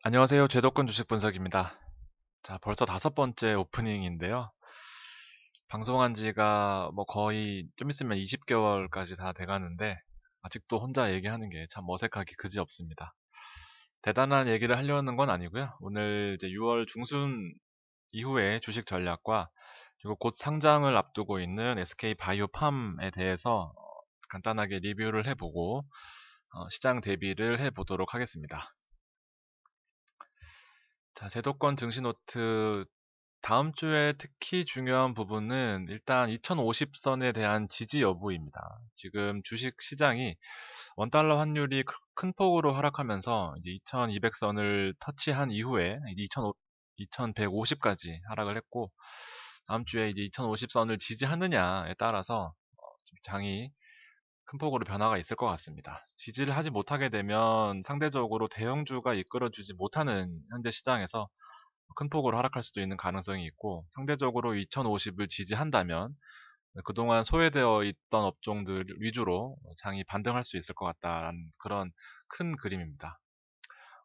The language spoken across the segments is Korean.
안녕하세요. 제도권 주식 분석입니다. 자, 벌써 다섯 번째 오프닝인데요. 방송한 지가 뭐 거의 좀 있으면 20개월까지 다 돼가는데 아직도 혼자 얘기하는 게 참 어색하기 그지없습니다. 대단한 얘기를 하려는 건 아니고요. 오늘 이제 6월 중순 이후에 주식 전략과 그리고 곧 상장을 앞두고 있는 SK 바이오팜에 대해서 간단하게 리뷰를 해보고 시장 대비를 해보도록 하겠습니다. 자, 제도권 증시 노트 다음 주에 특히 중요한 부분은 일단 2050선에 대한 지지 여부입니다. 지금 주식 시장이 원달러 환율이 큰 폭으로 하락하면서 이제 2200선을 터치한 이후에 2150까지 하락을 했고 다음 주에 이제 2050선을 지지하느냐에 따라서 좀 장이 큰 폭으로 변화가 있을 것 같습니다. 지지를 하지 못하게 되면 상대적으로 대형주가 이끌어주지 못하는 현재 시장에서 큰 폭으로 하락할 수도 있는 가능성이 있고 상대적으로 2050을 지지한다면 그동안 소외되어 있던 업종들 위주로 장이 반등할 수 있을 것 같다라는 그런 큰 그림입니다.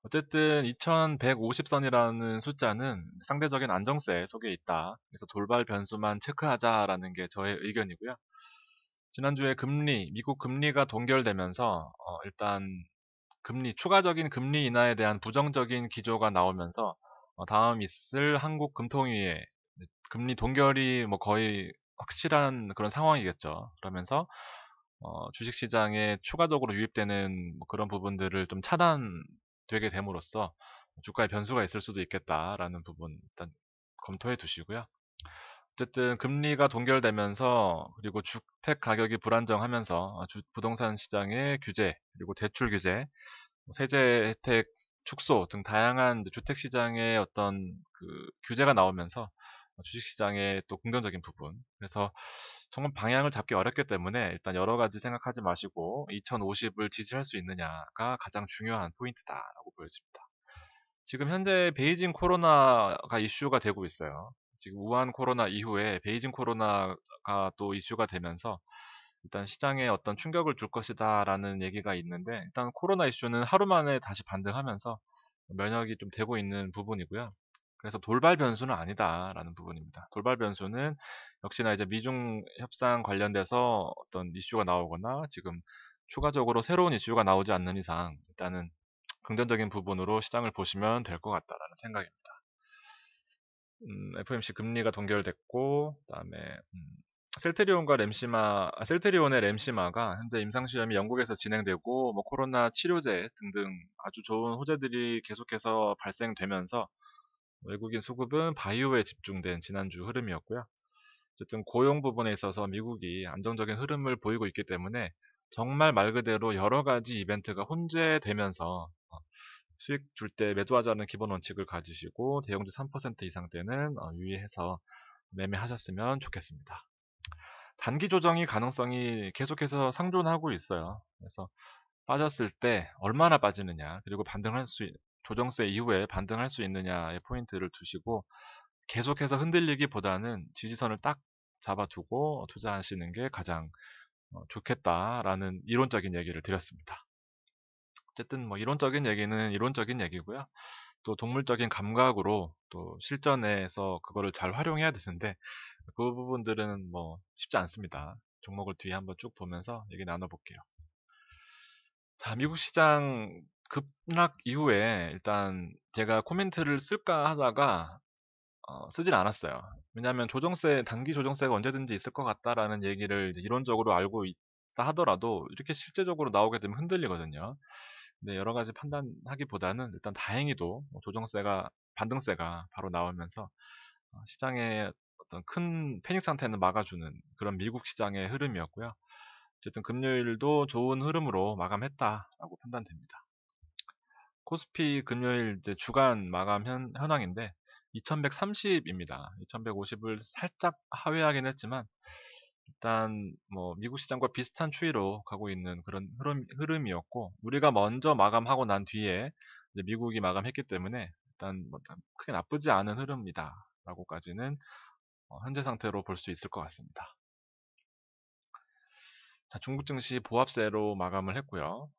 어쨌든 2150선이라는 숫자는 상대적인 안정세 속에 있다. 그래서 돌발 변수만 체크하자라는 게 저의 의견이고요. 지난주에 미국 금리가 동결되면서 일단 추가적인 금리 인하에 대한 부정적인 기조가 나오면서 다음 있을 한국 금통위의 금리 동결이 뭐 거의 확실한 그런 상황이겠죠. 그러면서 주식시장에 추가적으로 유입되는 뭐 그런 부분들을 좀 차단되게 됨으로써 주가에 변수가 있을 수도 있겠다라는 부분 일단 검토해 두시고요. 어쨌든 금리가 동결되면서 그리고 주택 가격이 불안정하면서 부동산 시장의 규제 그리고 대출 규제 세제 혜택 축소 등 다양한 주택 시장의 어떤 그 규제가 나오면서 주식 시장의 또 긍정적인 부분. 그래서 정말 방향을 잡기 어렵기 때문에 일단 여러 가지 생각하지 마시고 2050을 지지할 수 있느냐가 가장 중요한 포인트다라고 보여집니다. 지금 현재 베이징 코로나가 이슈가 되고 있어요. 지금 우한 코로나 이후에 베이징 코로나가 또 이슈가 되면서 일단 시장에 어떤 충격을 줄 것이다라는 얘기가 있는데 일단 코로나 이슈는 하루 만에 다시 반등하면서 면역이 좀 되고 있는 부분이고요. 그래서 돌발 변수는 아니다라는 부분입니다. 돌발 변수는 역시나 이제 미중 협상 관련돼서 어떤 이슈가 나오거나 지금 추가적으로 새로운 이슈가 나오지 않는 이상 일단은 긍정적인 부분으로 시장을 보시면 될 것 같다라는 생각입니다. FOMC 금리가 동결됐고, 그다음에 셀트리온의 램시마가 현재 임상시험이 영국에서 진행되고, 뭐 코로나 치료제 등등 아주 좋은 호재들이 계속해서 발생되면서 외국인 수급은 바이오에 집중된 지난주 흐름이었고요. 어쨌든 고용 부분에 있어서 미국이 안정적인 흐름을 보이고 있기 때문에 정말 말 그대로 여러 가지 이벤트가 혼재되면서 수익 줄 때 매도하자는 기본 원칙을 가지시고 대형주 3% 이상 때는 유의해서 매매하셨으면 좋겠습니다. 단기 조정이 가능성이 계속해서 상존하고 있어요. 그래서 빠졌을 때 얼마나 빠지느냐, 그리고 조정세 이후에 반등할 수 있느냐의 포인트를 두시고 계속해서 흔들리기보다는 지지선을 딱 잡아두고 투자하시는 게 가장 좋겠다라는 이론적인 얘기를 드렸습니다. 어쨌든 뭐 이론적인 얘기는 이론적인 얘기고요. 또 동물적인 감각으로 또 실전에서 그거를 잘 활용해야 되는데 그 부분들은 뭐 쉽지 않습니다. 종목을 뒤에 한번 쭉 보면서 얘기 나눠볼게요. 자, 미국 시장 급락 이후에 일단 제가 코멘트를 쓸까 하다가 쓰진 않았어요. 왜냐하면 단기 조정세가 언제든지 있을 것 같다라는 얘기를 이제 이론적으로 알고 있다 하더라도 이렇게 실제적으로 나오게 되면 흔들리거든요. 근데 여러 가지 판단하기보다는 일단 다행히도 반등세가 바로 나오면서 시장의 어떤 큰 패닉 상태는 막아주는 그런 미국 시장의 흐름이었고요. 어쨌든 금요일도 좋은 흐름으로 마감했다라고 판단됩니다. 코스피 금요일 이제 주간 마감 현황인데 2130입니다. 2150을 살짝 하회하긴 했지만 일단 뭐 미국 시장과 비슷한 추이로 가고 있는 그런 흐름이었고 우리가 먼저 마감하고 난 뒤에 이제 미국이 마감했기 때문에 일단 뭐 크게 나쁘지 않은 흐름이다라고까지는 현재 상태로 볼 수 있을 것 같습니다. 자, 중국 증시 보합세로 마감을 했고요.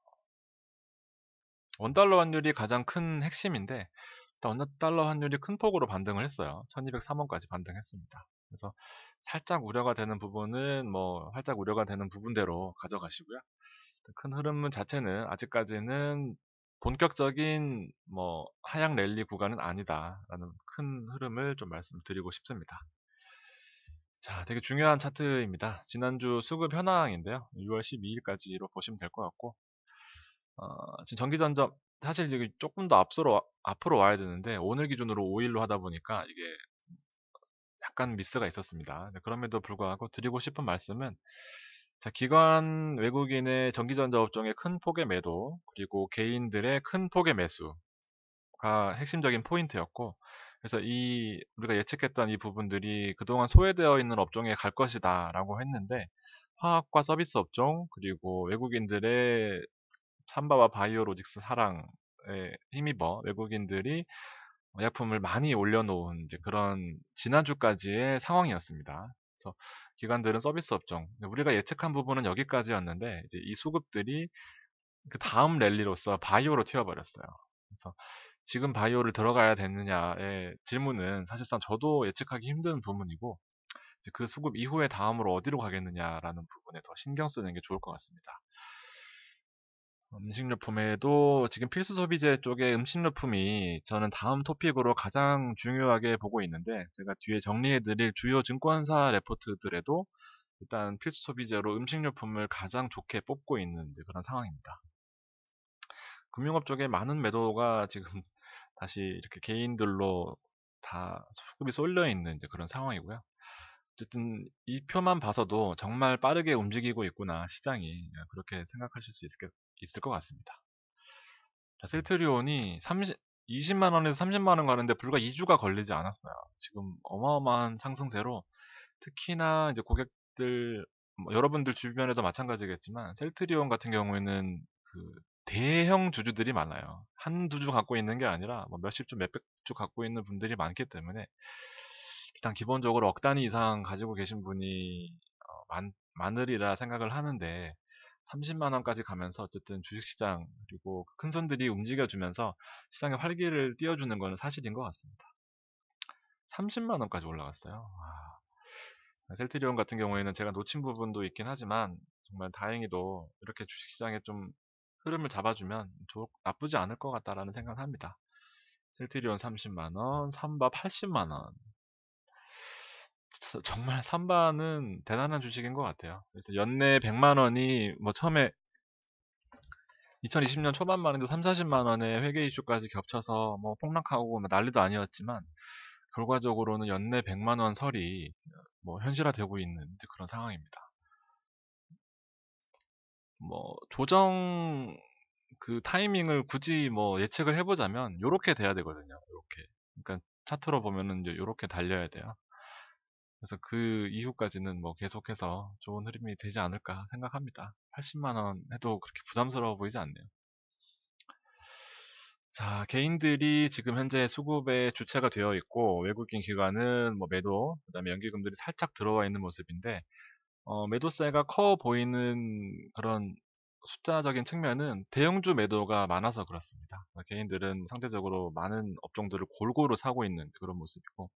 원달러 환율이 가장 큰 핵심인데 일단 원달러 환율이 큰 폭으로 반등을 했어요. 1203원까지 반등했습니다. 그래서 살짝 우려가 되는 부분은 뭐 살짝 우려가 되는 부분대로 가져가시고요. 큰 흐름 자체는 아직까지는 본격적인 뭐 하향 랠리 구간은 아니다라는 큰 흐름을 좀 말씀드리고 싶습니다. 자, 되게 중요한 차트입니다. 지난주 수급 현황인데요. 6월 12일까지로 보시면 될 것 같고, 지금 전기전자 사실 이게 조금 더 앞으로 와야 되는데 오늘 기준으로 5일로 하다 보니까 이게 약간 미스가 있었습니다. 네, 그럼에도 불구하고 드리고 싶은 말씀은 자, 기관 외국인의 전기전자 업종의 큰 폭의 매도 그리고 개인들의 큰 폭의 매수가 핵심적인 포인트였고 그래서 이 우리가 예측했던 이 부분들이 그동안 소외되어 있는 업종에 갈 것이다라고 했는데 화학과 서비스 업종 그리고 외국인들의 삼바와 바이오로직스 사랑에 힘입어 외국인들이 의약품을 많이 올려놓은 이제 그런 지난주까지의 상황이었습니다. 그래서 기관들은 서비스 업종, 우리가 예측한 부분은 여기까지였는데 이제 이 수급들이 그 다음 랠리로서 바이오로 튀어버렸어요. 그래서 지금 바이오를 들어가야 되느냐의 질문은 사실상 저도 예측하기 힘든 부분이고 이제 그 수급 이후에 다음으로 어디로 가겠느냐라는 부분에 더 신경 쓰는 게 좋을 것 같습니다. 음식료품에도 지금 필수 소비재 쪽에 음식료품이 저는 다음 토픽으로 가장 중요하게 보고 있는데 제가 뒤에 정리해드릴 주요 증권사 레포트들에도 일단 필수 소비재로 음식료품을 가장 좋게 뽑고 있는 이제 그런 상황입니다. 금융업 쪽에 많은 매도가 지금 다시 이렇게 개인들로 다 수급이 쏠려 있는 이제 그런 상황이고요. 어쨌든 이 표만 봐서도 정말 빠르게 움직이고 있구나 시장이 그렇게 생각하실 수 있을 것 같습니다. 자, 셀트리온이 20만 원에서 30만 원 가는데 불과 2주가 걸리지 않았어요. 지금 어마어마한 상승세로 특히나 이제 고객들 뭐 여러분들 주변에도 마찬가지겠지만 셀트리온 같은 경우에는 그 대형 주주들이 많아요. 한두 주 갖고 있는 게 아니라 뭐 몇십 주, 몇백 주 갖고 있는 분들이 많기 때문에 일단 기본적으로 억 단위 이상 가지고 계신 분이 많으리라 생각을 하는데 30만 원까지 가면서 어쨌든 주식시장 그리고 큰 손들이 움직여주면서 시장에 활기를 띄워주는 것은 사실인 것 같습니다. 30만 원까지 올라갔어요. 셀트리온 같은 경우에는 제가 놓친 부분도 있긴 하지만 정말 다행히도 이렇게 주식시장에 좀 흐름을 잡아주면 나쁘지 않을 것 같다라는 생각을 합니다. 셀트리온 30만 원, 삼바 80만 원. 정말 삼바는 대단한 주식인 것 같아요. 그래서 연내 100만 원이 뭐 처음에 2020년 초반만 해도 3, 40만 원의 회계 이슈까지 겹쳐서 뭐 폭락하고 뭐 난리도 아니었지만 결과적으로는 연내 100만 원 설이 뭐 현실화되고 있는 그런 상황입니다. 뭐 조정 그 타이밍을 굳이 뭐 예측을 해보자면 요렇게 돼야 되거든요. 요렇게. 그러니까 차트로 보면은 이제 요렇게 달려야 돼요. 그래서 그 이후까지는 뭐 계속해서 좋은 흐름이 되지 않을까 생각합니다. 80만 원 해도 그렇게 부담스러워 보이지 않네요. 자, 개인들이 지금 현재 수급의 주체가 되어 있고 외국인 기관은 뭐 매도, 그다음에 연기금들이 살짝 들어와 있는 모습인데 매도세가 커 보이는 그런 숫자적인 측면은 대형주 매도가 많아서 그렇습니다. 개인들은 상대적으로 많은 업종들을 골고루 사고 있는 그런 모습이고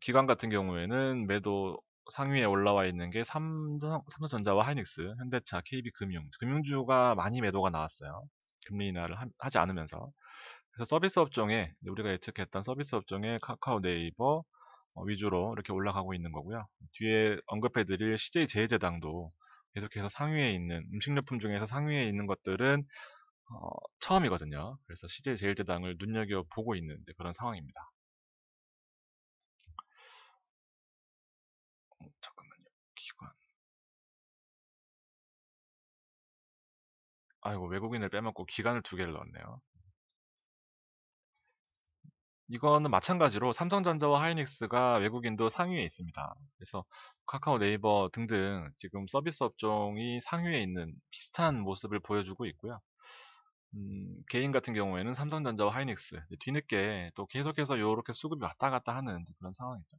기관 같은 경우에는 매도 상위에 올라와 있는 게 삼성전자와 하이닉스, 현대차, KB금융, 금융주가 많이 매도가 나왔어요. 금리 인하를 하지 않으면서. 그래서 서비스 업종에 우리가 예측했던 서비스 업종에 카카오 네이버 위주로 이렇게 올라가고 있는 거고요. 뒤에 언급해드릴 CJ제일제당도 계속해서 상위에 있는 음식료품 중에서 상위에 있는 것들은 처음이거든요. 그래서 CJ제일제당을 눈여겨보고 있는 그런 상황입니다. 잠깐만요. 기관. 아이고, 외국인을 빼먹고 기관을 두 개를 넣었네요. 이거는 마찬가지로 삼성전자와 하이닉스가 외국인도 상위에 있습니다. 그래서 카카오 네이버 등등 지금 서비스 업종이 상위에 있는 비슷한 모습을 보여주고 있고요. 개인 같은 경우에는 삼성전자와 하이닉스 뒤늦게 또 계속해서 이렇게 수급이 왔다 갔다 하는 그런 상황이죠.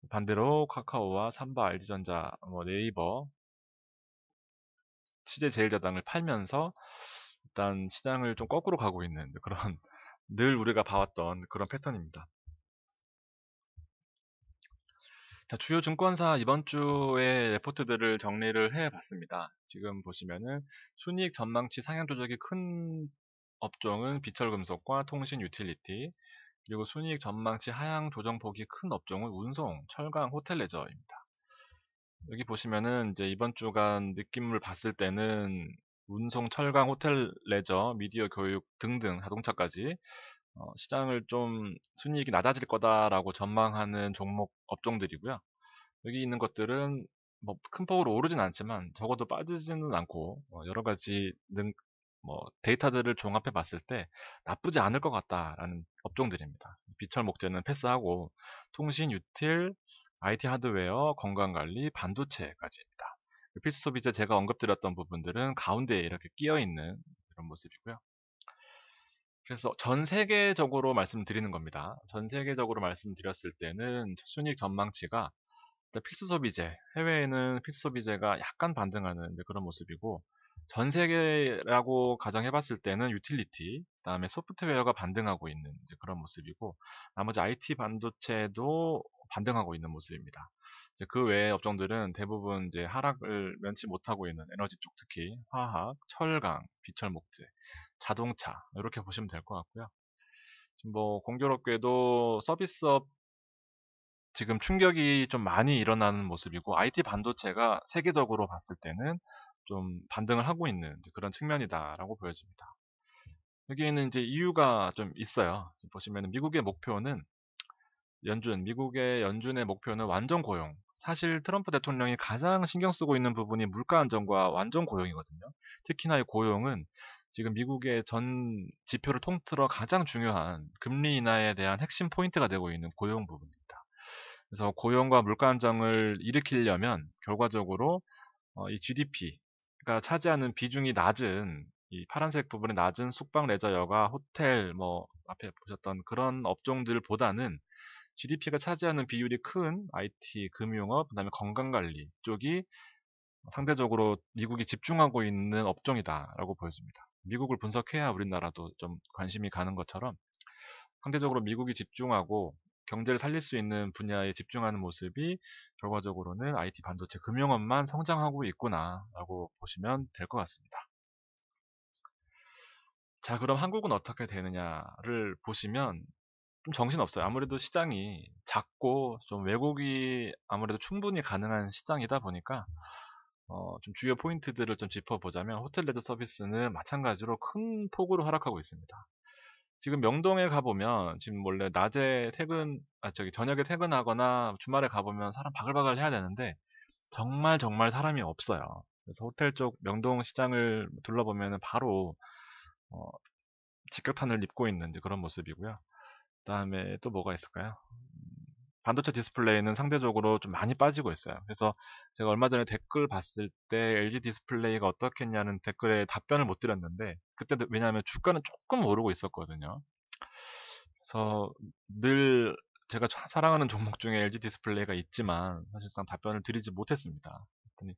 반대로 카카오와 삼바, LG전자, 뭐 네이버, CJ제일제당을 팔면서 일단 시장을 좀 거꾸로 가고 있는 그런 늘 우리가 봐왔던 그런 패턴입니다. 자, 주요 증권사 이번 주에 레포트들을 정리를 해봤습니다. 지금 보시면은 순이익 전망치 상향 조정이 큰 업종은 비철금속과 통신 유틸리티, 그리고 순이익 전망치 하향 조정폭이 큰 업종은 운송, 철강, 호텔 레저입니다. 여기 보시면은 이제 이번 주간 느낌을 봤을 때는 운송, 철강, 호텔 레저, 미디어 교육 등등 자동차까지 시장을 좀 순이익이 낮아질 거다라고 전망하는 종목 업종들이고요. 여기 있는 것들은 뭐 큰 폭으로 오르진 않지만 적어도 빠지지는 않고 여러 가지 뭐 데이터들을 종합해 봤을 때 나쁘지 않을 것 같다라는 업종들입니다. 비철 목재는 패스하고 통신, 유틸, IT 하드웨어, 건강관리, 반도체까지입니다. 필수 소비재 제가 언급드렸던 부분들은 가운데에 이렇게 끼어 있는 그런 모습이고요. 그래서 전 세계적으로 말씀드리는 겁니다. 전 세계적으로 말씀드렸을 때는 순이익 전망치가 일단 필수 소비재, 해외에는 필수 소비재가 약간 반등하는 이제 그런 모습이고, 전 세계라고 가정해봤을 때는 유틸리티, 그다음에 소프트웨어가 반등하고 있는 이제 그런 모습이고, 나머지 IT 반도체도 반등하고 있는 모습입니다. 이제 그 외의 업종들은 대부분 이제 하락을 면치 못하고 있는 에너지 쪽, 특히 화학, 철강, 비철목재, 자동차 이렇게 보시면 될 것 같고요. 지금 뭐 공교롭게도 서비스업 지금 충격이 좀 많이 일어나는 모습이고, IT 반도체가 세계적으로 봤을 때는 좀 반등을 하고 있는 그런 측면이다라고 보여집니다. 여기에는 이제 이유가 좀 있어요. 지금 보시면 미국의 목표는 미국의 연준의 목표는 완전 고용. 사실 트럼프 대통령이 가장 신경 쓰고 있는 부분이 물가 안정과 완전 고용이거든요. 특히나 이 고용은 지금 미국의 전 지표를 통틀어 가장 중요한 금리 인하에 대한 핵심 포인트가 되고 있는 고용 부분입니다. 그래서 고용과 물가 안정을 일으키려면 결과적으로 이 GDP가 차지하는 비중이 낮은 이 파란색 부분이 낮은 숙박, 레저, 여가, 호텔, 뭐 앞에 보셨던 그런 업종들보다는 GDP가 차지하는 비율이 큰 IT, 금융업, 그다음에 건강관리 쪽이 상대적으로 미국이 집중하고 있는 업종이다라고 보여집니다. 미국을 분석해야 우리나라도 좀 관심이 가는 것처럼 상대적으로 미국이 집중하고 경제를 살릴 수 있는 분야에 집중하는 모습이 결과적으로는 IT 반도체 금융업만 성장하고 있구나라고 보시면 될 것 같습니다. 자, 그럼 한국은 어떻게 되느냐를 보시면 좀 정신없어요. 아무래도 시장이 작고 좀 왜곡이 아무래도 충분히 가능한 시장이다 보니까 좀 주요 포인트들을 좀 짚어보자면 호텔 레저 서비스는 마찬가지로 큰 폭으로 하락하고 있습니다. 지금 명동에 가보면 지금 원래 낮에 저녁에 퇴근하거나 주말에 가보면 사람 바글바글 해야 되는데 정말 정말 사람이 없어요. 그래서 호텔 쪽 명동 시장을 둘러보면 바로 어, 직격탄을 입고 있는 이제 그런 모습이고요. 그다음에 또 뭐가 있을까요? 반도체 디스플레이는 상대적으로 좀 많이 빠지고 있어요. 그래서 제가 얼마 전에 댓글 봤을 때 LG 디스플레이가 어떻겠냐는 댓글에 답변을 못 드렸는데 그때도 왜냐하면 주가는 조금 오르고 있었거든요. 그래서 늘 제가 사랑하는 종목 중에 LG 디스플레이가 있지만 사실상 답변을 드리지 못했습니다. 그랬더니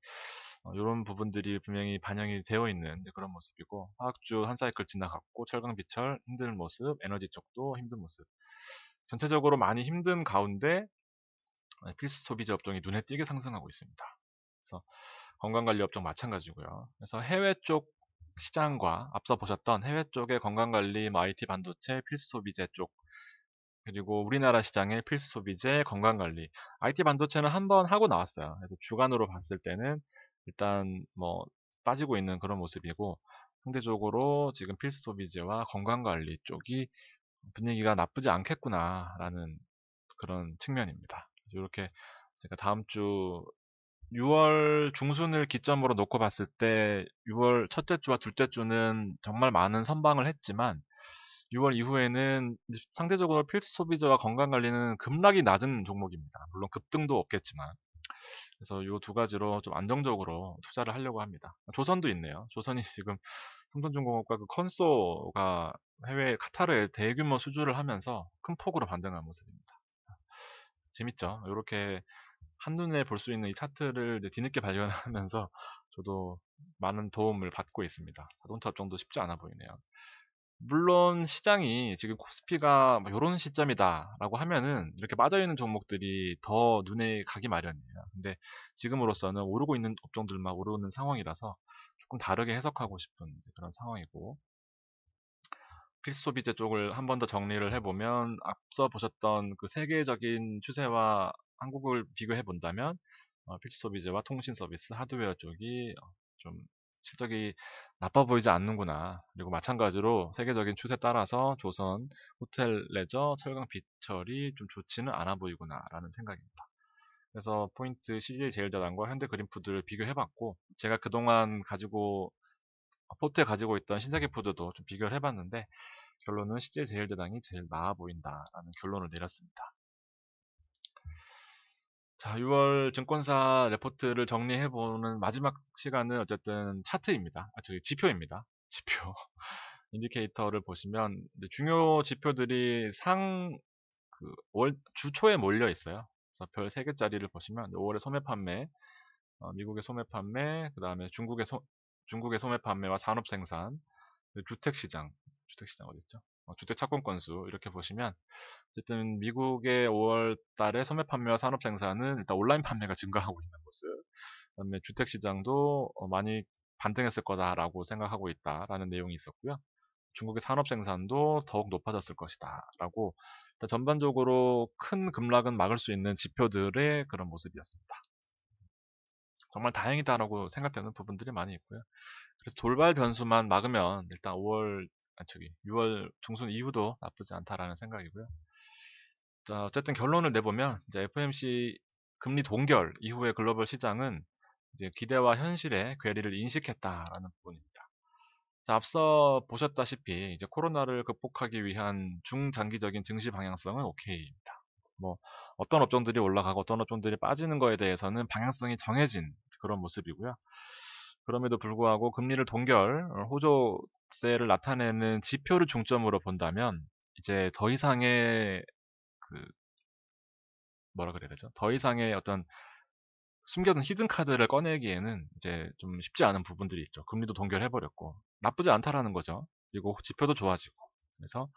이런 부분들이 분명히 반영이 되어 있는 이제 그런 모습이고 화학주 한 사이클 지나갔고 철강 비철 힘든 모습, 에너지 쪽도 힘든 모습. 전체적으로 많이 힘든 가운데 필수 소비재 업종이 눈에 띄게 상승하고 있습니다. 그래서 건강관리 업종 마찬가지고요. 그래서 해외 쪽 시장과 앞서 보셨던 해외 쪽의 건강관리, 뭐 IT 반도체, 필수 소비재 쪽 그리고 우리나라 시장의 필수 소비재, 건강관리, IT 반도체는 한번 하고 나왔어요. 그래서 주간으로 봤을 때는 일단 뭐 빠지고 있는 그런 모습이고 상대적으로 지금 필수 소비재와 건강관리 쪽이 분위기가 나쁘지 않겠구나라는 그런 측면입니다. 이렇게 제가 다음 주 6월 중순을 기점으로 놓고 봤을 때 6월 첫째 주와 둘째 주는 정말 많은 선방을 했지만 6월 이후에는 상대적으로 필수 소비자와 건강 관리는 급락이 낮은 종목입니다. 물론 급등도 없겠지만 그래서 이 두 가지로 좀 안정적으로 투자를 하려고 합니다. 조선도 있네요. 조선이 지금 삼성중공업과 그 컨소가 해외 카타르에 대규모 수주를 하면서 큰 폭으로 반등한 모습입니다. 재밌죠? 이렇게 한눈에 볼 수 있는 이 차트를 뒤늦게 발견하면서 저도 많은 도움을 받고 있습니다. 자동차 업종도 쉽지 않아 보이네요. 물론 시장이 지금 코스피가 뭐 요런 시점이다라고 하면은 이렇게 빠져있는 종목들이 더 눈에 가기 마련이에요. 근데 지금으로서는 오르고 있는 업종들만 오르는 상황이라서 조금 다르게 해석하고 싶은 그런 상황이고, 필수소비재 쪽을 한 번 더 정리를 해보면 앞서 보셨던 그 세계적인 추세와 한국을 비교해 본다면 필수소비재와 통신서비스, 하드웨어 쪽이 좀 실적이 나빠 보이지 않는구나. 그리고 마찬가지로 세계적인 추세 따라서 조선, 호텔 레저, 철강 비철이 좀 좋지는 않아 보이구나라는 생각입니다. 그래서 포인트 CJ제일제당과 현대그린푸드를 비교해봤고, 제가 그동안 포트에 가지고 있던 신세계푸드도 좀 비교를 해봤는데 결론은 CJ제일제당이 제일 나아 보인다라는 결론을 내렸습니다. 자, 6월 증권사 레포트를 정리해보는 마지막 시간은 어쨌든 차트입니다. 저기 지표입니다. 지표. 인디케이터를 보시면 중요 지표들이 주 초에 몰려 있어요. 그래서 별 3개짜리를 보시면 5월에 소매 판매, 미국의 소매 판매, 그 다음에 중국의 소매 판매와 산업 생산, 주택시장 어디 있죠? 주택 착공 건수 이렇게 보시면 어쨌든 미국의 5월 달에 소매 판매와 산업 생산은 일단 온라인 판매가 증가하고 있는 모습. 그다음에 주택 시장도 많이 반등했을 거다라고 생각하고 있다라는 내용이 있었고요. 중국의 산업 생산도 더욱 높아졌을 것이다라고 일단 전반적으로 큰 급락은 막을 수 있는 지표들의 그런 모습이었습니다. 정말 다행이다라고 생각되는 부분들이 많이 있고요. 그래서 돌발 변수만 막으면 일단 6월 중순 이후도 나쁘지 않다라는 생각이고요. 자, 어쨌든 결론을 내보면 이제 FOMC 금리 동결 이후의 글로벌 시장은 이제 기대와 현실의 괴리를 인식했다라는 부분입니다. 자, 앞서 보셨다시피 이제 코로나를 극복하기 위한 중장기적인 증시 방향성은 오케이입니다. 뭐 어떤 업종들이 올라가고 어떤 업종들이 빠지는 거에 대해서는 방향성이 정해진 그런 모습이고요. 그럼에도 불구하고 금리를 동결, 호조세를 나타내는 지표를 중점으로 본다면 이제 더 이상의 그 뭐라 그래야 되죠? 더 이상의 어떤 숨겨둔 히든 카드를 꺼내기에는 이제 좀 쉽지 않은 부분들이 있죠. 금리도 동결해버렸고 나쁘지 않다라는 거죠. 그리고 지표도 좋아지고 그래서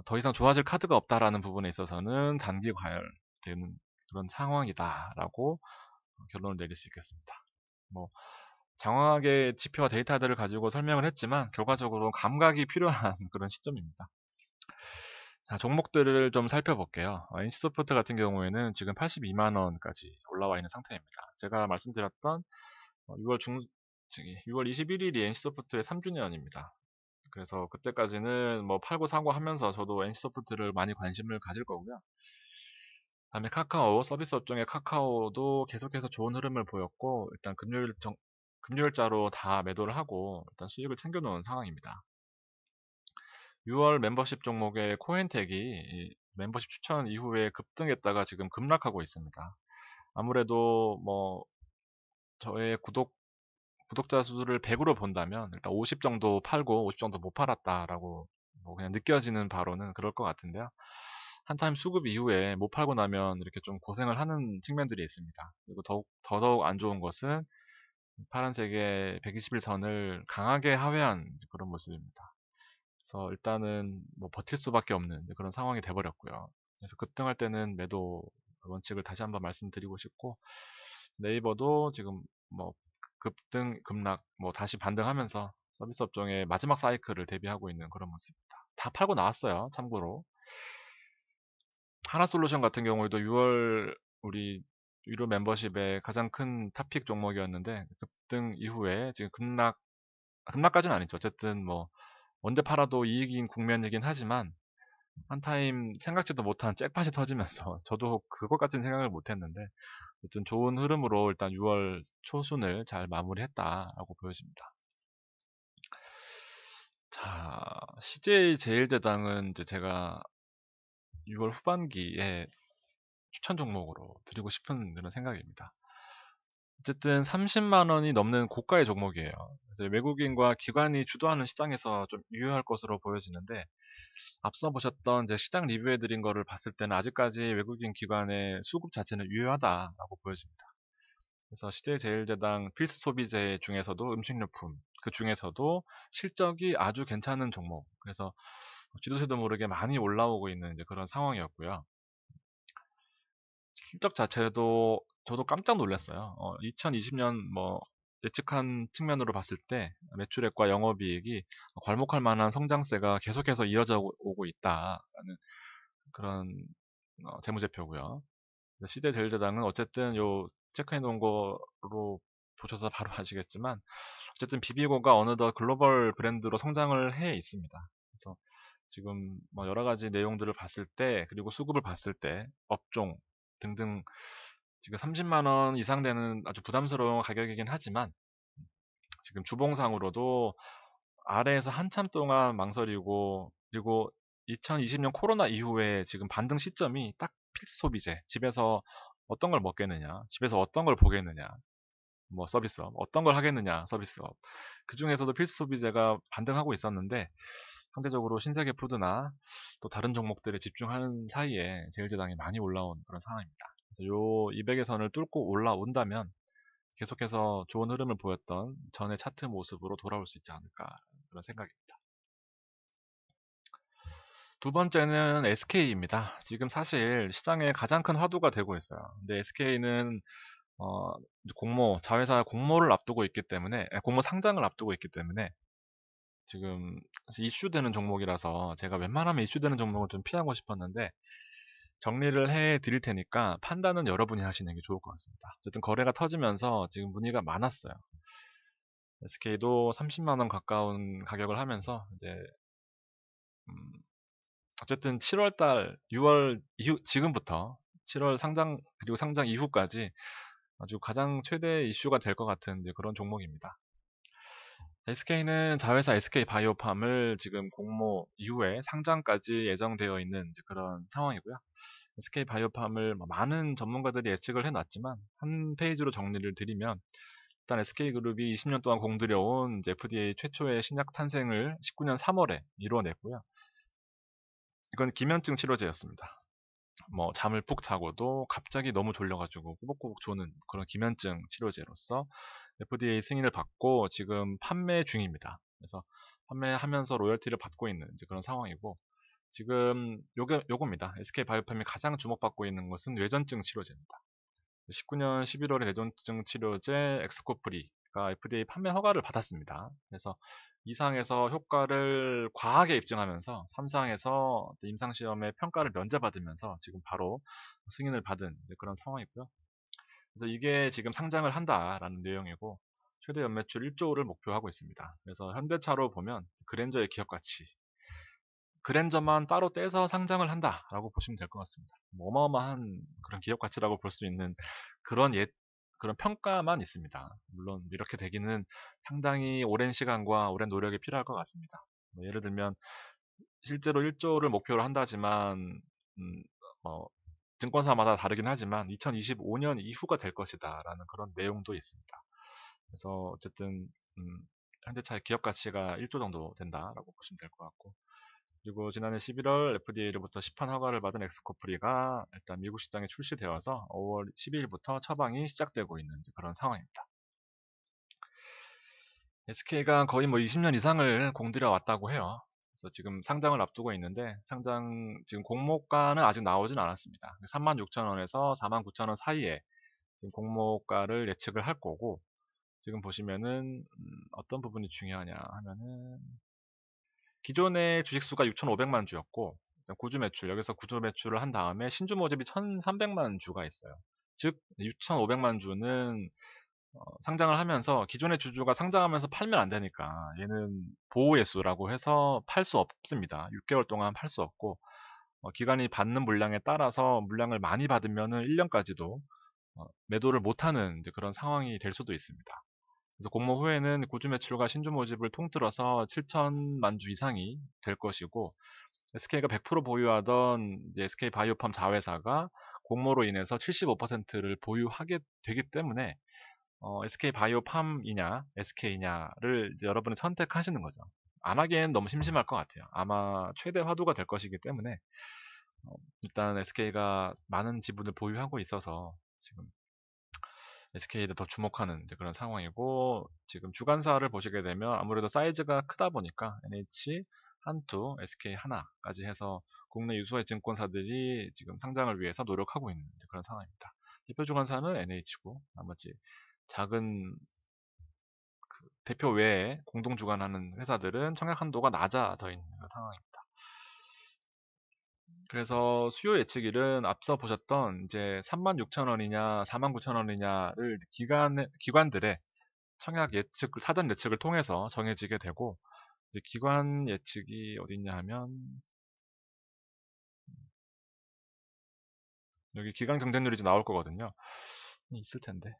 더 이상 좋아질 카드가 없다라는 부분에 있어서는 단기 과열되는 그런 상황이다라고 결론을 내릴 수 있겠습니다. 뭐 장황하게 지표와 데이터들을 가지고 설명을 했지만 결과적으로 감각이 필요한 그런 시점입니다. 자, 종목들을 좀 살펴볼게요. NC소프트 같은 경우에는 지금 82만 원까지 올라와 있는 상태입니다. 제가 말씀드렸던 6월 21일이 NC소프트의 3주년입니다. 그래서 그때까지는 뭐 팔고 사고 하면서 저도 NC소프트를 많이 관심을 가질 거고요. 다음에 카카오, 서비스 업종의 카카오도 계속해서 좋은 흐름을 보였고 일단 금요일자로 다 매도를 하고 일단 수익을 챙겨놓은 상황입니다. 6월 멤버십 종목의 코엔텍이 멤버십 추천 이후에 급등했다가 지금 급락하고 있습니다. 아무래도 뭐 저의 구독자 수를 100으로 본다면 일단 50 정도 팔고 50 정도 못 팔았다라고 뭐 그냥 느껴지는 바로는 그럴 것 같은데요. 한타임 수급 이후에 못 팔고 나면 이렇게 좀 고생을 하는 측면들이 있습니다. 그리고 더더욱 안 좋은 것은 파란색의 121선을 강하게 하회한 그런 모습입니다. 그래서 일단은 뭐 버틸 수밖에 없는 그런 상황이 돼버렸고요. 그래서 급등할 때는 매도 원칙을 다시 한번 말씀드리고 싶고, 네이버도 지금 뭐 급등, 급락, 뭐 다시 반등하면서 서비스 업종의 마지막 사이클을 대비하고 있는 그런 모습입니다. 다 팔고 나왔어요. 참고로 하나솔루션 같은 경우에도 6월 우리 유료 멤버십의 가장 큰 탑픽 종목이었는데 급등 이후에 지금 급락까지는 아니죠. 어쨌든 뭐 언제 팔아도 이익인 국면이긴 하지만 한타임 생각지도 못한 잭팟이 터지면서 저도 그것까지는 생각을 못했는데 어쨌든 좋은 흐름으로 일단 6월 초순을 잘 마무리했다라고 보여집니다. 자, CJ제일제당은 이제 제가 6월 후반기에 추천 종목으로 드리고 싶은 그런 생각입니다. 어쨌든 30만 원이 넘는 고가의 종목이에요. 이제 외국인과 기관이 주도하는 시장에서 좀 유효할 것으로 보여지는데 앞서 보셨던 이제 시장 리뷰해드린 거를 봤을 때는 아직까지 외국인 기관의 수급 자체는 유효하다라고 보여집니다. 그래서 시대제일제당 필수 소비재 중에서도 음식료품, 그 중에서도 실적이 아주 괜찮은 종목. 그래서 지도세도 모르게 많이 올라오고 있는 이제 그런 상황이었고요. 실적 자체도 저도 깜짝 놀랐어요. 2020년 뭐 예측한 측면으로 봤을 때 매출액과 영업이익이 괄목할 만한 성장세가 계속해서 이어져 오고 있다라는 그런 재무제표고요. 시대제일제당은 어쨌든 요 체크해 놓은 거로 보셔서 바로 아시겠지만 어쨌든 비비고가 어느덧 글로벌 브랜드로 성장을 해 있습니다. 그래서 지금 뭐 여러 가지 내용들을 봤을 때 그리고 수급을 봤을 때 업종 등등 지금 30만 원 이상 되는 아주 부담스러운 가격이긴 하지만 지금 주봉상으로도 아래에서 한참 동안 망설이고 그리고 2020년 코로나 이후에 지금 반등 시점이 딱 필수 소비재 집에서 어떤 걸 먹겠느냐 집에서 어떤 걸 보겠느냐 뭐 서비스업 어떤 걸 하겠느냐 서비스업 그 중에서도 필수 소비재가 반등하고 있었는데 상대적으로 신세계 푸드나 또 다른 종목들에 집중하는 사이에 제일제당이 많이 올라온 그런 상황입니다. 그래서 요 200의 선을 뚫고 올라온다면 계속해서 좋은 흐름을 보였던 전의 차트 모습으로 돌아올 수 있지 않을까 그런 생각입니다. 두 번째는 SK입니다. 지금 사실 시장에 가장 큰 화두가 되고 있어요. 근데 SK는 자회사 공모를 앞두고 있기 때문에 공모 상장을 앞두고 있기 때문에 지금 이슈되는 종목이라서 제가 웬만하면 이슈되는 종목을 좀 피하고 싶었는데 정리를 해 드릴 테니까 판단은 여러분이 하시는 게 좋을 것 같습니다. 어쨌든 거래가 터지면서 지금 문의가 많았어요. SK도 30만 원 가까운 가격을 하면서 이제 음, 어쨌든 7월 달, 6월 이후 지금부터 7월 상장 그리고 상장 이후까지 아주 가장 최대 이슈가 될 것 같은 이제 그런 종목입니다. SK는 자회사 SK 바이오팜을 지금 공모 이후에 상장까지 예정되어 있는 이제 그런 상황이고요. SK 바이오팜을 많은 전문가들이 예측을 해놨지만 한 페이지로 정리를 드리면 일단 SK그룹이 20년 동안 공들여온 FDA 최초의 신약 탄생을 19년 3월에 이루어냈고요. 이건 기면증 치료제였습니다. 뭐 잠을 푹 자고도 갑자기 너무 졸려가지고 꾸벅꾸벅 조는 그런 기면증 치료제로서 FDA 승인을 받고 지금 판매 중입니다. 그래서 판매하면서 로열티를 받고 있는 이제 그런 상황이고 지금 요겁니다. SK 바이오팜이 가장 주목받고 있는 것은 뇌전증 치료제입니다. 19년 11월에 뇌전증 치료제 엑스코프리가 FDA 판매 허가를 받았습니다. 그래서 2상에서 효과를 과하게 입증하면서 3상에서 임상시험의 평가를 면제받으면서 지금 바로 승인을 받은 그런 상황이고요. 그래서 이게 지금 상장을 한다라는 내용이고 최대 연매출 1조를 목표하고 있습니다. 그래서 현대차로 보면 그랜저의 기업 가치 그랜저만 따로 떼서 상장을 한다라고 보시면 될 것 같습니다. 뭐 어마어마한 그런 기업 가치라고 볼 수 있는 그런 그런 평가만 있습니다. 물론 이렇게 되기는 상당히 오랜 시간과 오랜 노력이 필요할 것 같습니다. 뭐 예를 들면 실제로 1조를 목표로 한다지만 음, 뭐 증권사마다 다르긴 하지만 2025년 이후가 될 것이다라는 그런 내용도 있습니다. 그래서 어쨌든 현대차의 기업 가치가 1조 정도 된다라고 보시면 될 것 같고 그리고 지난해 11월 FDA로부터 시판 허가를 받은 엑스코프리가 일단 미국 시장에 출시되어서 5월 12일부터 처방이 시작되고 있는 그런 상황입니다. SK가 거의 뭐 20년 이상을 공들여 왔다고 해요. 그래서 지금 상장을 앞두고 있는데 상장 지금 공모가는 아직 나오진 않았습니다. 36,000원에서 49,000원 사이에 지금 공모가를 예측을 할 거고 지금 보시면은 어떤 부분이 중요하냐 하면은 기존의 주식수가 6,500만 주였고 구주 매출 여기서 구주 매출을 한 다음에 신주 모집이 1,300만 주가 있어요. 즉 6,500만 주는 상장을 하면서 기존의 주주가 상장하면서 팔면 안 되니까 얘는 보호예수라고 해서 팔 수 없습니다. 6개월 동안 팔 수 없고 기관이 받는 물량에 따라서 물량을 많이 받으면은 1년까지도 매도를 못하는 그런 상황이 될 수도 있습니다. 그래서 공모 후에는 구주 매출과 신주 모집을 통틀어서 7천만 주 이상이 될 것이고 SK가 100% 보유하던 SK 바이오팜 자회사가 공모로 인해서 75%를 보유하게 되기 때문에 SK 바이오팜이냐 SK냐를 여러분이 선택하시는 거죠. 안 하기엔 너무 심심할 것 같아요. 아마 최대 화두가 될 것이기 때문에 일단 SK가 많은 지분을 보유하고 있어서 지금 SK에 더 주목하는 이제 그런 상황이고, 지금 주간사를 보시게 되면 아무래도 사이즈가 크다 보니까 NH 한두, SK 하나까지 해서 국내 유수의 증권사들이 지금 상장을 위해서 노력하고 있는 이제 그런 상황입니다. 대표 주간사는 NH고 나머지 작은 대표 외에 공동 주관하는 회사들은 청약 한도가 낮아져 있는 그런 상황입니다. 그래서 수요 예측일은 앞서 보셨던 이제 36,000원이냐 49,000원이냐를 기관들의 청약 예측, 사전 예측을 통해서 정해지게 되고, 이제 기관 예측이 어디 있냐 하면 여기 기관 경쟁률이 이제 나올 거거든요. 있을 텐데.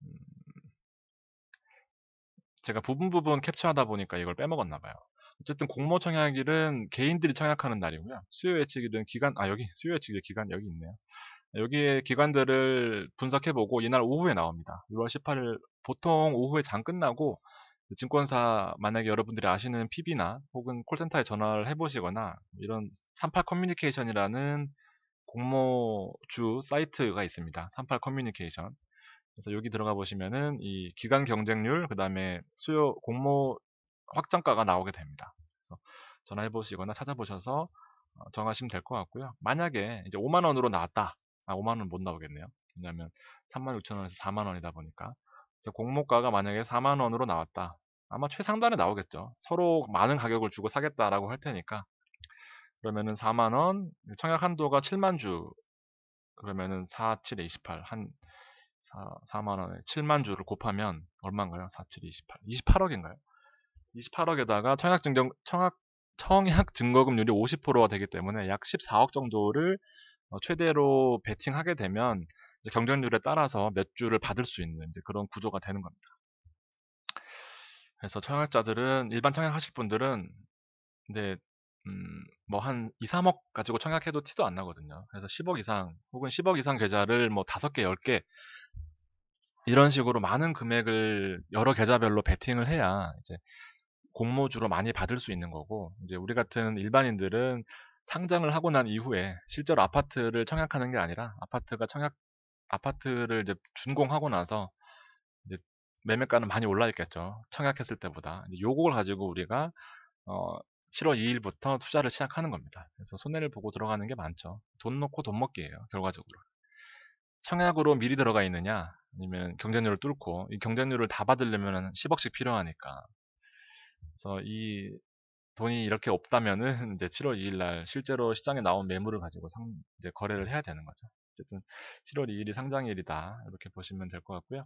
음, 제가 부분 캡처하다 보니까 이걸 빼먹었나 봐요. 어쨌든 공모 청약일은 개인들이 청약하는 날이고요. 수요 예측일은 여기 수요 예측일 기관 여기 있네요. 여기에 기관들을 분석해보고 이날 오후에 나옵니다. 6월 18일 보통 오후에 장 끝나고 증권사 만약에 여러분들이 아시는 PB나 혹은 콜센터에 전화를 해보시거나 이런 38 커뮤니케이션이라는 공모주 사이트가 있습니다. 38 커뮤니케이션. 그래서 여기 들어가 보시면은 이 기간 경쟁률, 그 다음에 수요 공모 확정가가 나오게 됩니다. 그래서 전화해 보시거나 찾아보셔서 정하시면 될 것 같고요. 만약에 이제 5만 원으로 나왔다. 5만 원 못 나오겠네요. 왜냐하면 36,000원에서 4만 원이다 보니까. 그래서 공모가가 만약에 4만 원으로 나왔다. 아마 최상단에 나오겠죠. 서로 많은 가격을 주고 사겠다라고 할 테니까. 그러면은 4만 원, 청약 한도가 7만 주. 그러면은 4, 7에 28, 한 4만 원에 7만 주를 곱하면 얼마인가요? 4, 7, 28, 28억인가요? 28억에다가 청약 증거금률이 50%가 되기 때문에 약 14억 정도를 최대로 베팅하게 되면 이제 경쟁률에 따라서 몇 주를 받을 수 있는 이제 그런 구조가 되는 겁니다. 그래서 청약자들은 일반 청약하실 분들은 이제 뭐 한 2, 3억 가지고 청약해도 티도 안 나거든요. 그래서 10억 이상 혹은 10억 이상 계좌를 뭐 5개, 10개 이런 식으로 많은 금액을 여러 계좌별로 베팅을 해야 이제 공모주로 많이 받을 수 있는 거고, 이제 우리 같은 일반인들은 상장을 하고 난 이후에 실제로 아파트를 청약하는 게 아니라 아파트를 이제 준공하고 나서 이제 매매가는 많이 올라 있겠죠. 청약했을 때보다. 요걸 가지고 우리가 7월 2일부터 투자를 시작하는 겁니다. 그래서 손해를 보고 들어가는 게 많죠. 돈 놓고 돈 먹기예요, 결과적으로. 청약으로 미리 들어가 있느냐, 아니면 경쟁률을 뚫고, 이 경쟁률을 다 받으려면 10억씩 필요하니까. 그래서 이 돈이 이렇게 없다면은 이제 7월 2일 날 실제로 시장에 나온 매물을 가지고 이제 거래를 해야 되는 거죠. 어쨌든 7월 2일이 상장일이다. 이렇게 보시면 될 것 같고요.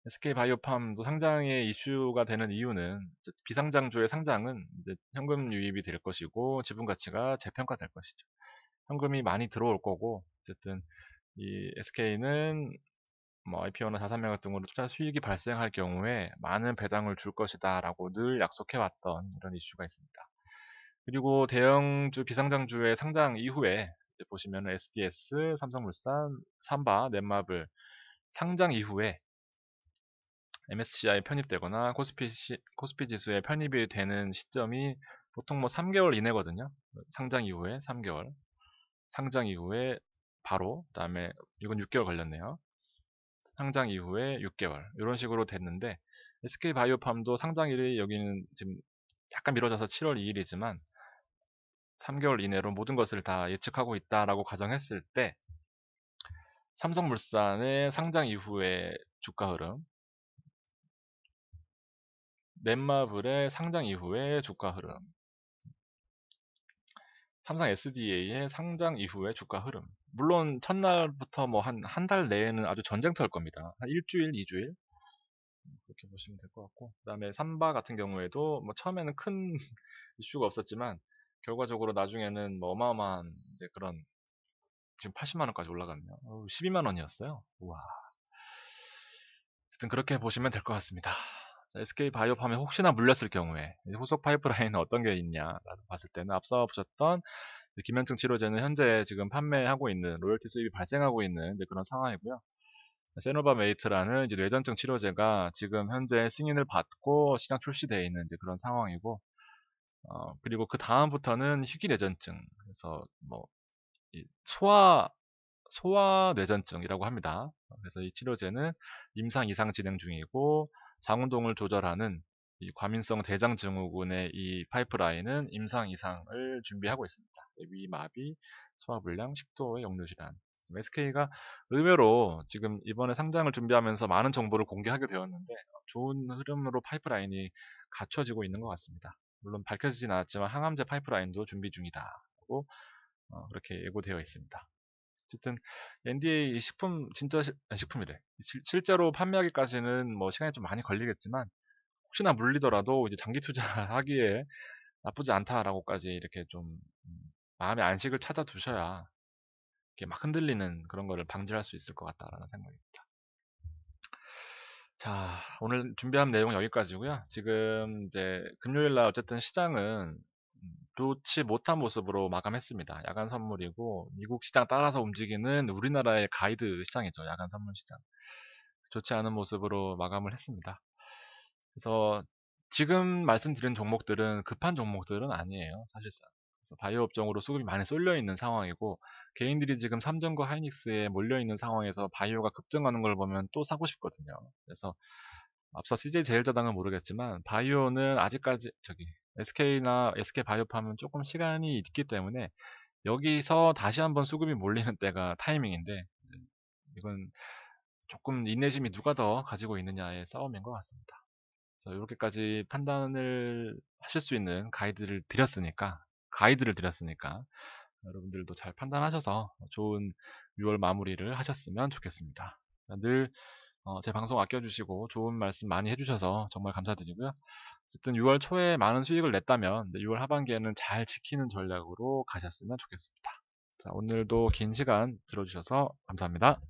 SK바이오팜도 상장에 이슈가 되는 이유는 비상장주의 상장은 이제 현금 유입이 될 것이고 지분 가치가 재평가될 것이죠. 현금이 많이 들어올 거고, 어쨌든 이 SK는 뭐 IPO나 자산매각 등으로 투자 수익이 발생할 경우에 많은 배당을 줄 것이다라고 늘 약속해왔던 이런 이슈가 있습니다. 그리고 대형주 비상장주의 상장 이후에 이제 보시면 SDS, 삼성물산, 삼바, 넷마블 상장 이후에 MSCI에 편입되거나 코스피 지수에 편입이 되는 시점이 보통 뭐 3개월 이내거든요. 상장 이후에 3개월, 상장 이후에 바로, 그다음에 이건 6개월 걸렸네요. 상장 이후에 6개월 이런 식으로 됐는데, SK바이오팜도 상장일이 여기는 지금 약간 미뤄져서 7월 2일이지만 3개월 이내로 모든 것을 다 예측하고 있다라고 가정했을 때 삼성물산의 상장 이후의 주가 흐름, 넷마블의 상장 이후의 주가 흐름, 삼성 SDA의 상장 이후의 주가 흐름. 물론 첫날부터 뭐 한 달 내에는 아주 전쟁터일 겁니다. 한 일주일, 2주일 그렇게 보시면 될 것 같고, 그다음에 삼바 같은 경우에도 뭐 처음에는 큰 이슈가 없었지만 결과적으로 나중에는 뭐 어마어마한 이제 그런, 지금 80만 원까지 올라갔네요. 12만 원이었어요. 우와. 어쨌든 그렇게 보시면 될 것 같습니다. SK 바이오팜에 혹시나 물렸을 경우에 후속 파이프라인은 어떤 게 있냐라고 봤을 때는 앞서 보셨던 김현증 치료제는 현재 지금 판매하고 있는 로열티 수입이 발생하고 있는 그런 상황이고요. 세노바메이트라는 이제 뇌전증 치료제가 지금 현재 승인을 받고 시장 출시되어 있는 그런 상황이고, 그리고 그 다음부터는 희귀뇌전증, 그래서 뭐 소아뇌전증이라고 합니다. 그래서 이 치료제는 임상 이상 진행 중이고 장운동을 조절하는 이 과민성 대장증후군의 이 파이프라인은 임상 이상을 준비하고 있습니다. 위마비, 소화불량, 식도의 역류질환. SK가 의외로 지금 이번에 상장을 준비하면서 많은 정보를 공개하게 되었는데 좋은 흐름으로 파이프라인이 갖춰지고 있는 것 같습니다. 물론 밝혀지진 않았지만 항암제 파이프라인도 준비 중이다고 그렇게 예고되어 있습니다. 어쨌든 NDA 식품 진짜 식품이래. 실제로 판매하기까지는 뭐 시간이 좀 많이 걸리겠지만 혹시나 물리더라도 이제 장기 투자하기에 나쁘지 않다라고까지 이렇게 좀 마음의 안식을 찾아 두셔야 이렇게 막 흔들리는 그런 거를 방지할 수 있을 것 같다라는 생각입니다. 자, 오늘 준비한 내용 여기까지고요. 지금 이제 금요일 날 어쨌든 시장은 좋지 못한 모습으로 마감했습니다. 야간 선물이고 미국 시장 따라서 움직이는 우리나라의 가이드 시장이죠. 야간 선물 시장. 좋지 않은 모습으로 마감을 했습니다. 그래서 지금 말씀드린 종목들은 급한 종목들은 아니에요. 사실상. 그래서 바이오 업종으로 수급이 많이 쏠려 있는 상황이고 개인들이 지금 삼성과 하이닉스에 몰려 있는 상황에서 바이오가 급등하는 걸 보면 또 사고 싶거든요. 그래서 앞서 CJ제일제당은 모르겠지만 바이오는 아직까지 SK나 SK바이오팜은 조금 시간이 있기 때문에 여기서 다시 한번 수급이 몰리는 때가 타이밍인데 이건 조금 인내심이 누가 더 가지고 있느냐의 싸움인 것 같습니다. 그래서 이렇게까지 판단을 하실 수 있는 가이드를 드렸으니까 여러분들도 잘 판단하셔서 좋은 6월 마무리를 하셨으면 좋겠습니다. 늘 제 방송 아껴주시고 좋은 말씀 많이 해주셔서 정말 감사드리고요. 어쨌든 6월 초에 많은 수익을 냈다면 6월 하반기에는 잘 지키는 전략으로 가셨으면 좋겠습니다. 자, 오늘도 긴 시간 들어주셔서 감사합니다.